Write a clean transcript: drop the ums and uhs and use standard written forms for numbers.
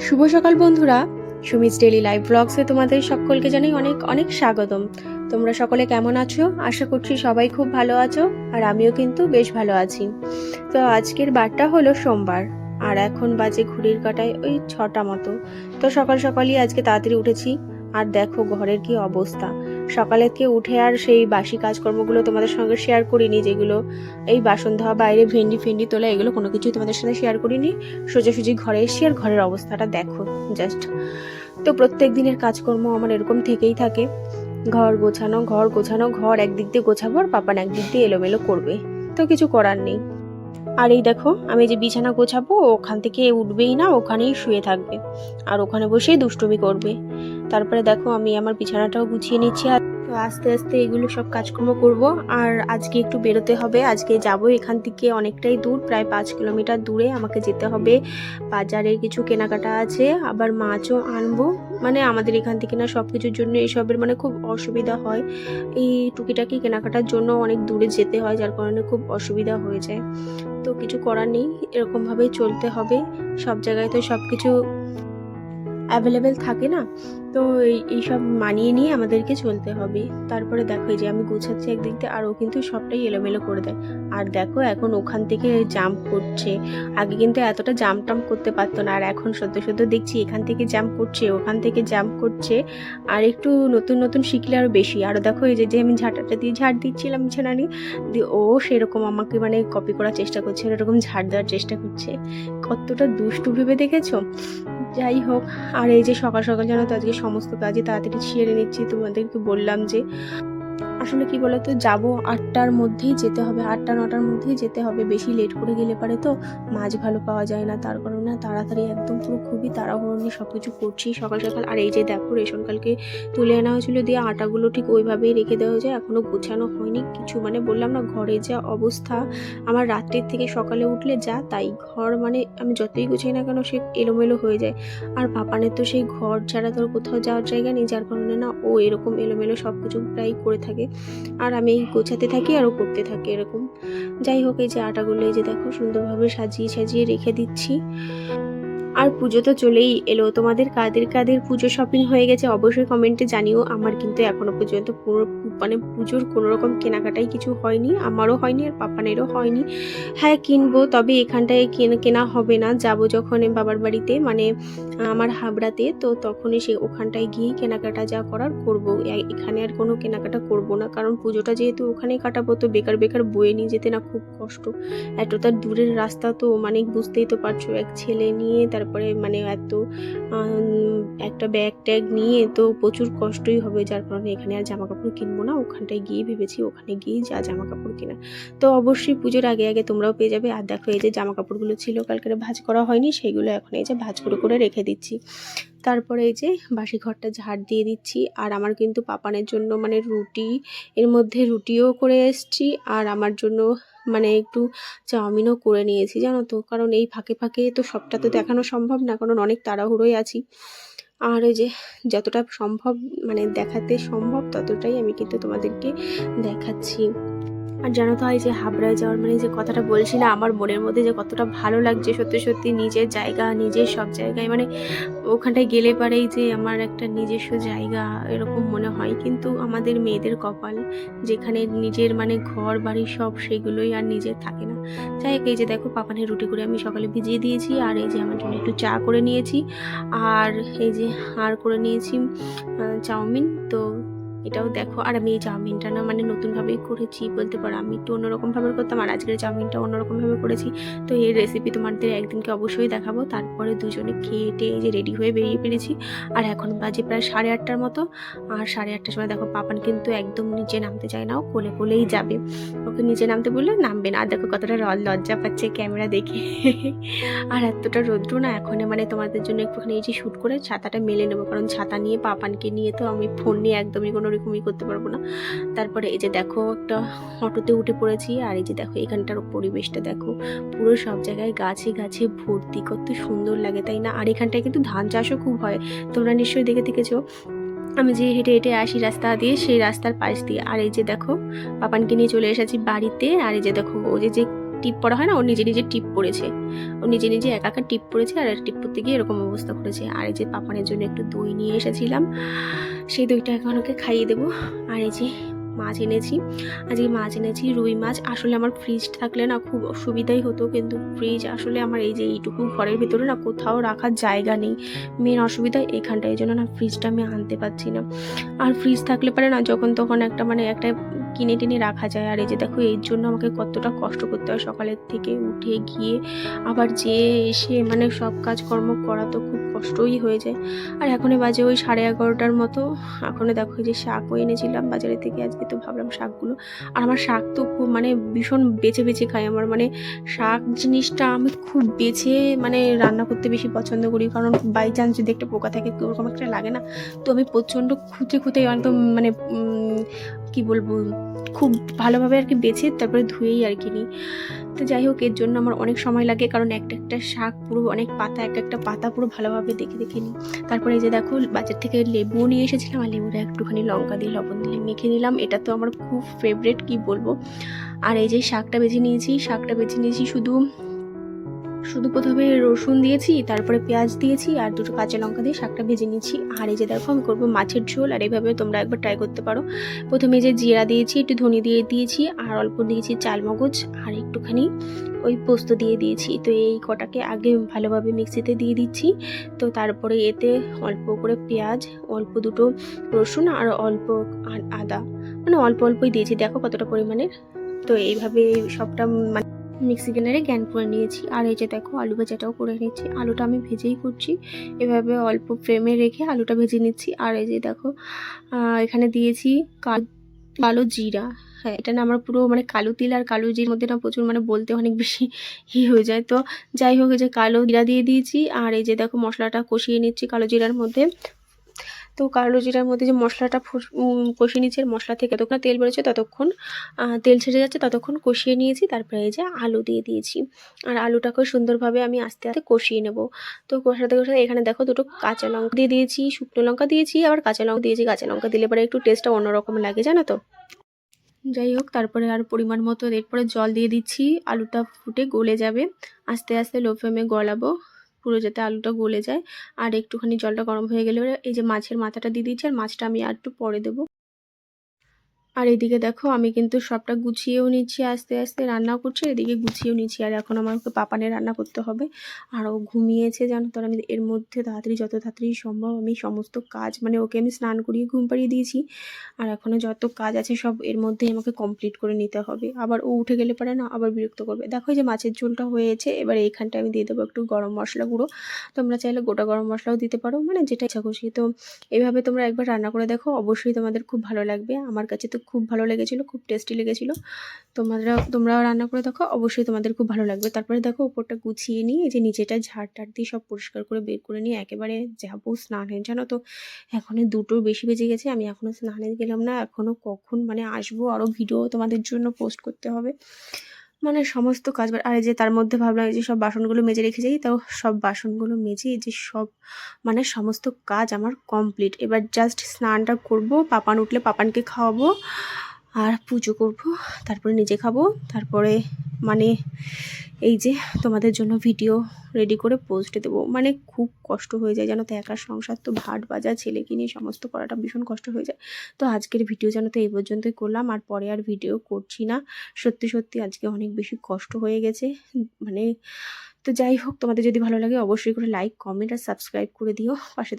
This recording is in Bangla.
শুভ সকাল বন্ধুরা, সুমিস ডেইলি লাইভ ব্লগসে তোমাদের সকলকে জানাই অনেক অনেক স্বাগতম। তোমরা সকলে কেমন আছো? আশা করছি সবাই খুব ভালো আছো, আর আমিও কিন্তু বেশ ভালো আছি। তো আজকের বারটা হলো সোমবার, আর এখন বাজে ঘড়ির কাঁটায় ওই 6টা মতো। তো সকাল সকালই আজকে তাড়াতাড়ি উঠেছি, আর দেখো ঘরের কি অবস্থা। সকালে থেকে উঠে আর সেই বাসি কাজকর্মগুলো তোমাদের সঙ্গে শেয়ার করিনি, যেগুলো এই বাসন ধোয়া, বাইরে ভেন্ডি ফেন্ডি তোলা, এগুলো কোনো কিছুই তোমাদের সাথে শেয়ার করিনি। সোজাসুজি ঘরে এসে আর ঘরের অবস্থাটা দেখো জাস্ট। তো প্রত্যেক দিনের কাজকর্ম আমার এরকম থেকেই থাকে, ঘর গোছানো, ঘর একদিক দিয়ে গোছাবো আর পাপান একদিক দিয়ে এলোমেলো করবে, তো কিছু করার নেই। আর এই দেখো, আমি যে বিছানা গোছাবো ওখান থেকে উঠবেই না, ওখানেই শুয়ে থাকবে আর ওখানে বসেই দুষ্টুমি করবে। তারপরে দেখো আমি আমার বিছানাটাও গুছিয়ে নিচ্ছি, আর আস্তে আস্তে এগুলো সব কাজকর্ম করব। আর আজকে একটু বেরোতে হবে, আজকে যাব এখান থেকে অনেকটাই দূর, প্রায় 5 কিলোমিটার দূরে আমাকে যেতে হবে। বাজারে কিছু কেনাকাটা আছে, আবার মাছও আনবো। মানে আমাদের এখান থেকে না সব কিছুর জন্য এসবের মানে খুব অসুবিধা হয়, এই টুকিটাকি কেনাকাটার জন্য অনেক দূরে যেতে হয়, যার কারণে খুব অসুবিধা হয়ে যায়। তো কিছু করার নেই, এরকমভাবেই চলতে হবে। সব জায়গায় তো সব কিছু অ্যাভেলেবেল থাকে না, তো এইসব মানিয়ে নিয়ে আমাদেরকে চলতে হবে। তারপরে দেখো এই যে আমি গুছাচ্ছি একদিক দিয়ে, আর ও কিন্তু সবটাই এলোমেলো করে দেয়। আর দেখো এখন ওখান থেকে জাম্প করছে, আগে কিন্তু এতটা জাম্প টাম্প করতে পারতো না, আর এখন সদ্য সদ্য দেখছি এখান থেকে জাম্প করছে, ওখান থেকে জাম্প করছে। আর একটু নতুন নতুন শিখলে আরও বেশি। আর দেখো এই যে আমি ঝাঁটাটা দিয়ে ঝাড় দিচ্ছিলাম বিছানা নিয়ে, দিয়ে ও সেরকম আমাকে মানে কপি করার চেষ্টা করছে, এরকম ঝাড় দেওয়ার চেষ্টা করছে। কতটা দুষ্টু ভেবে দেখেছো? যাই হোক, আর এই যে সকাল সকাল জানো তো আজকে সমস্ত কাজই তাড়াতাড়ি সেরে নিচ্ছি। তোমাদেরকে বললাম যে আসলে কি বলতো, যাবো 8টার মধ্যেই যেতে হবে, 8টা 9টার মধ্যেই যেতে হবে। বেশি লেট করে গেলে পারে তো মাছ ভালো পাওয়া যায় না, তার কারণে তাড়াতাড়ি একদম পুরো খুবই তাড়াহুড়ো নিয়ে সব কিছু করছি সকাল সকাল। আর এই যে দেখো রেশন কালকে তুলে আনা হয়েছিল, দিয়ে আটাগুলো ঠিক ওইভাবেই রেখে দেওয়া যায়, এখনো গোছানো হয়নি কিছু। মানে বললাম না ঘরে যা অবস্থা, আমার রাত্রির থেকে সকালে উঠলে যা তাই, ঘর মানে আমি যতই গুছাই না কেন সে এলোমেলো হয়ে যায়। আর পাপানের তো সেই ঘর ছাড়া তোর কোথাও যাওয়ার জায়গা নেই, যার কারণে না ও এরকম এলোমেলো সব কিছু প্রায় করে থাকে, আর আমি গোছাতে থাকি আর ও করতে থাকে এরকম। যাই হোক, এই যে আটাগুলো এই যে দেখো সুন্দরভাবে সাজিয়ে সাজিয়ে রেখে দিচ্ছি। আর পুজো তো চলেই এলো, তোমাদের কাদের কাদের পুজো শপিং হয়ে গেছে অবশ্যই কমেন্টে জানিও। আমার কিন্তু এখনো পর্যন্ত পুরো মানে পুজোর কোনো রকম কেনাকাটাই কিছু হয়নি, আমারও হয়নি আর পাপানেরও হয়নি। হ্যাঁ কিনবো, তবে এখানটায় কেনা হবে না, যাব যখন বাবার বাড়িতে মানে আমার হাবড়াতে, তো তখনই ওখানটায় গিয়ে কেনাকাটা যা করার করবো। এখানে আর কোনো কেনাকাটা করব না, কারণ পুজোটা যেহেতু ওখানেই কাটাবো, তো বেকার বেকার বয়ে নিয়ে যেতে না খুব কষ্ট। এতটা দূরের রাস্তা তো মানে বুঝতেই তো পারছো, এক ছেলে নিয়ে তারপরে মানে এত একটা ব্যাগ ট্যাগ নিয়ে তো প্রচুর কষ্টই হবে, যার কারণে এখানে আর জামা কাপড় কিনবো না। ওখানটায় গিয়ে ভেবেছি ওখানে গিয়ে যা জামা কাপড় কেনা, তো অবশ্যই পুজোর আগে আগে তোমরাও পেয়ে যাবে। আর দেখো এই যে জামা কাপড়গুলো ছিল কালকে ভাঁজ করা হয়নি, সেইগুলো এখন এই যে ভাঁজ করে করে রেখে দিচ্ছি। তারপরে এই যে বাসি ঘরটা ঝাড় দিয়ে দিচ্ছি। আর আমার কিন্তু পাপানের জন্য মানে রুটি, এর মধ্যে রুটিও করে এসছি, আর আমার জন্য মানে একটু চাউমিনও করে নিয়েছি জানো তো, কারণ এই ফাঁকে ফাঁকে তো সবটা তো দেখানো সম্ভব না, কারণ অনেক তাড়াহুড়োই আছি। আর এই যে যতটা সম্ভব মানে দেখাতে সম্ভব ততটাই আমি কিন্তু তোমাদেরকে দেখাচ্ছি। আর জানো তো এই যে হাবড়ায় যাওয়ার মানে যে কথাটা বলছি না, আমার মনের মধ্যে যে কতটা ভালো লাগছে, সত্যি সত্যি নিজের জায়গা, নিজের সব জায়গায় মানে ওখানটায় গেলে পারেই যে আমার একটা নিজস্ব জায়গা এরকম মনে হয়। কিন্তু আমাদের মেয়েদের কপাল, যেখানে নিজের মানে ঘর বাড়ি সব সেগুলোই আর নিজের থাকে না। যাই হোক, এই যে দেখো পাপানের রুটি করে আমি সকালে ভিজিয়ে দিয়েছি, আর এই যে আমার জন্য একটু চা করে নিয়েছি, আর এই যে আর করে নিয়েছি চাউমিন। তো এটাও দেখো, আর আমি এই চাউমিনটা না মানে নতুনভাবেই করেছি বলতে পারো, আমি একটু অন্যরকমভাবে করতাম, আর আজকের চাউমিনটা অন্যরকমভাবে করেছি। তো এই রেসিপি তোমাদের একদিনকে অবশ্যই দেখাবো। তারপরে দুজনে খেয়ে টেয়ে যে রেডি হয়ে বেরিয়ে পেরেছি, আর এখন বাজে প্রায় 8:30টার মতো। আর 8:30টার সময় দেখো পাপান কিন্তু একদম নিচে নামতে চায় না, ও কোলে কোলেই যাবে, ওকে নিচে নামতে বললে নামবে না। আর দেখো কতটা লজ্জা পাচ্ছে ক্যামেরা দেখে। আর এতটা রৌদ্র না এখন, মানে তোমাদের জন্য একটুখানি এই যে শ্যুট করে ছাতাটা মেলে নেবো, কারণ ছাতা নিয়ে পাপানকে নিয়ে তো আমি ফোন নিয়ে একদমই কোনো রকমই করতে পারবো না। তারপরে এই যে দেখো একটা অটোতে উঠে পড়েছি, আর এই যে দেখো এখানটার পরিবেশটা দেখো, পুরো সব জায়গায় গাছে গাছে ভর্তি, কত সুন্দর লাগে তাই না। আর এখানটায় কিন্তু ধান চাষও খুব হয়, তোমরা নিশ্চয়ই দেখে দেখেছো। আমি যে হেঁটে হেঁটে আসি রাস্তা দিয়ে, সেই রাস্তার পাশ দিয়ে। আর এই যে দেখো পাপানকে নিয়ে চলে এসেছি বাড়িতে, আর এই যে দেখো ও যে টিপ পড়া হয় না, ও নিজে নিজে টিপ পড়েছে, ও নিজে নিজে একা একা টিপ পড়েছে, আর টিপ পড়তে গিয়ে এরকম অবস্থা করেছে। আর এই যে পাপানের জন্য একটু দই নিয়ে এসেছিলাম, সেই দইটা এখন ওকে খাইয়ে দেবো। আর এই যে মাছ এনেছি, আজকে মাছ এনেছি রুই মাছ। আসলে আমার ফ্রিজ থাকলে না খুব সুবিধাই হতো, কিন্তু ফ্রিজ আসলে আমার এই যে এইটুকু ঘরের ভিতরে না কোথাও রাখার জায়গা নেই, মেন অসুবিধা এইখানটা, এই জন্য না ফ্রিজটা আমি আনতে পারছি না। আর ফ্রিজ থাকলে পারে না যখন তখন একটা কিনে টিনে রাখা যায়। আর এই যে দেখো এর জন্য আমাকে কতটা কষ্ট করতে হয়, সকালের থেকে উঠে গিয়ে আবার যেয়ে এসে মানে সব কাজকর্ম করা তো খুব কষ্টই হয়ে যায়। আর এখনই বাজে ওই 11:30টার মতো। এখনও দেখো যে শাকও এনেছিলাম বাজারে থেকে আজকে, তো ভাবলাম শাকগুলো, আর আমার শাক তো খুব মানে ভীষণ বেছে বেছে খাই। আমার মানে শাক জিনিসটা আমি খুব বেছে মানে রান্না করতে বেশি পছন্দ করি, কারণ বাই চান্স যদি একটা পোকা থাকে ওরকম একটা লাগে না, তো আমি প্রচণ্ড খুঁতে খুঁতে একদম মানে কি বলবো, খুব ভালোভাবে আর কি বেছে তারপরে ধুয়েই আর কি নিই। তো যাই হোক, এর জন্য আমার অনেক সময় লাগে, কারণ একটা শাক পুরো অনেক পাতা, একটা পাতা পুরো ভালোভাবে দেখে দেখে নিই। তারপরে এই যে দেখো বাজার থেকে লেবুও নিয়ে এসেছিলাম, আর লেবুটা একটুখানি লঙ্কা দিয়ে লবণ দিয়ে মেখে নিলাম। এটা তো আমার খুব ফেভারিট, কি বলবো। আর এই যে শাকটা বেছে নিয়েছি শুধু প্রথমে রসুন দিয়েছি, তারপরে পেঁয়াজ দিয়েছি, আর দুটো কাঁচা লঙ্কা দিয়ে শাকটা ভেজে নিয়েছি। আর এই যে দেখো আমি করবো মাছের ঝোল, আর এইভাবে তোমরা একবার ট্রাই করতে পারো। প্রথমে যে জিরা দিয়েছি, একটু ধনে দিয়ে দিয়েছি, আর অল্প দিয়েছি চালমগজ, আর একটুখানি ওই পোস্ত দিয়ে দিয়েছি। তো এই কটাকে আগে ভালোভাবে মিক্সিতে দিয়ে দিচ্ছি। তো তারপরে এতে অল্প করে পেঁয়াজ, অল্প দুটো রসুন, আর অল্প আদা, মানে অল্প অল্পই দিয়েছি, দেখো কতটা পরিমাণের। তো এইভাবে সবটা মিক্সি গ্রাইন্ডারে গ্রাইন্ড করে নিয়েছি। আর এই যে দেখো আলু ভাজাটাও করে নিচ্ছি, আলুটা আমি ভেজেই করছি, এভাবে অল্প ফ্লেমে রেখে আলুটা ভেজে নিচ্ছি। আর এই যে দেখো এখানে দিয়েছি কালো জিরা। হ্যাঁ, এটা না আমার পুরো মানে কালো তিল আর কালো জিরার মধ্যে না প্রচুর মানে বলতে অনেক বেশি হয়ে যায়। তো যাই হোক, এই যে কালো জিরা দিয়ে দিয়েছি। আর এই যে দেখো মশলাটা কষিয়ে নিচ্ছি কালো জিরার মধ্যে। তো কালো জিরার মধ্যে যে মশলাটা কষিয়ে নিয়েছি, আর মশলা থেকে যতক্ষণ তেল বেরোচ্ছে ততক্ষণ তেল ছেড়ে যাচ্ছে ততক্ষণ কষিয়ে নিয়েছি। তারপরে এই যে আলু দিয়ে দিয়েছি, আর আলুটাকেও সুন্দরভাবে আমি আস্তে আস্তে কষিয়ে নেব। তো কষাতে কষাতে এখানে দেখো দুটো কাঁচা লঙ্কা দিয়ে দিয়েছি, শুকনো লঙ্কা দিয়েছি, আবার কাঁচা লঙ্কা দিয়েছি। কাঁচা লঙ্কা দিলে পরে একটু টেস্টটা অন্যরকম লাগে, জানো তো। যাই হোক, তারপরে আর পরিমাণ মতো এরপরে জল দিয়ে দিচ্ছি, আলুটা ফুটে গলে যাবে। আস্তে আস্তে লো ফ্লেমে গলাবো পুরো, যাতে আলুটা গলে যায়। আর একটুখানি জলটা গরম হয়ে গেলে এই যে মাছের মাথাটা দিয়ে দিচ্ছি, আর মাছটা আমি আর একটু পরে দেবো। আর এদিকে দেখো আমি কিন্তু সবটা গুছিয়েও নিচ্ছি, আস্তে আস্তে রান্না করছি, এদিকে গুছিয়েও নিচ্ছি। আর এখন আমাকে পাপানে রান্না করতে হবে, আর ও ঘুমিয়েছে জানো তো। আমি এর মধ্যে যত তাড়াতাড়ি সম্ভব আমি সমস্ত কাজ মানে ওকে আমি স্নান করিয়ে ঘুম পাড়িয়ে দিয়েছি, আর এখনও যত কাজ আছে সব এর মধ্যেই আমাকে কমপ্লিট করে নিতে হবে। আবার ও উঠে গেলে পারে না আবার বিরক্ত করবে। দেখো যে মাছের ঝোলটা হয়েছে, এবার এইখানটা আমি দিয়ে দেবো একটু গরম মশলা গুঁড়ো। তোমরা চাইলে গোটা গরম মশলাও দিতে পারো, মানে যেটা ইচ্ছা খুশি। তো এভাবে তোমরা একবার রান্না করে দেখো, অবশ্যই তোমাদের খুব ভালো লাগবে। আমার কাছে তো খুব ভালো লেগেছিলো, খুব টেস্টি লেগেছিলো। তোমরাও রান্না করে দেখো, অবশ্যই তোমাদের খুব ভালো লাগবে। তারপরে দেখো উপরটা গুছিয়ে নিয়ে এই যে নিচেটা ঝাড় দিয়ে সব পরিষ্কার করে বের করে নিয়ে একেবারে যাবো স্নানে, জানো তো। এখনো 2টোর বেশি বেজে গেছে, আমি এখনও স্নানে গেলাম না। এখনও কখন মানে আসবো, আরও ভিডিও তোমাদের জন্য পোস্ট করতে হবে, মানে সমস্ত কাজ। আর এই যে তার মধ্যে ভাবলাম এই যে সব বাসনগুলো মেজে রেখে যাই, তাও সব বাসনগুলো মেজে এই যে সব মানে সমস্ত কাজ আমার কমপ্লিট। এবার জাস্ট স্নানটা করব, পাপান উঠলে পাপানকে খাওয়াবো, আর পুজো করব, তারপরে নিজে খাবো, তারপরে মানে এই যে তোমাদের জন্য ভিডিও রেডি করে পোস্ট দেবো। মানে খুব কষ্ট হয়ে যায় জানো তো, একা সংসার তো, ভাট বাজা ছেলেকে নিয়ে সমস্ত করাটা ভীষণ কষ্ট হয়ে যায়। তো আজকের ভিডিও জানো তো এই পর্যন্তই করলাম, আর পরে আর ভিডিও করছি না। সত্যি সত্যি আজকে অনেক বেশি কষ্ট হয়ে গেছে মানে। তো যাই হোক, তোমাদের যদি ভালো লাগে অবশ্যই করে লাইক, কমেন্ট আর সাবস্ক্রাইব করে দিও পাশে।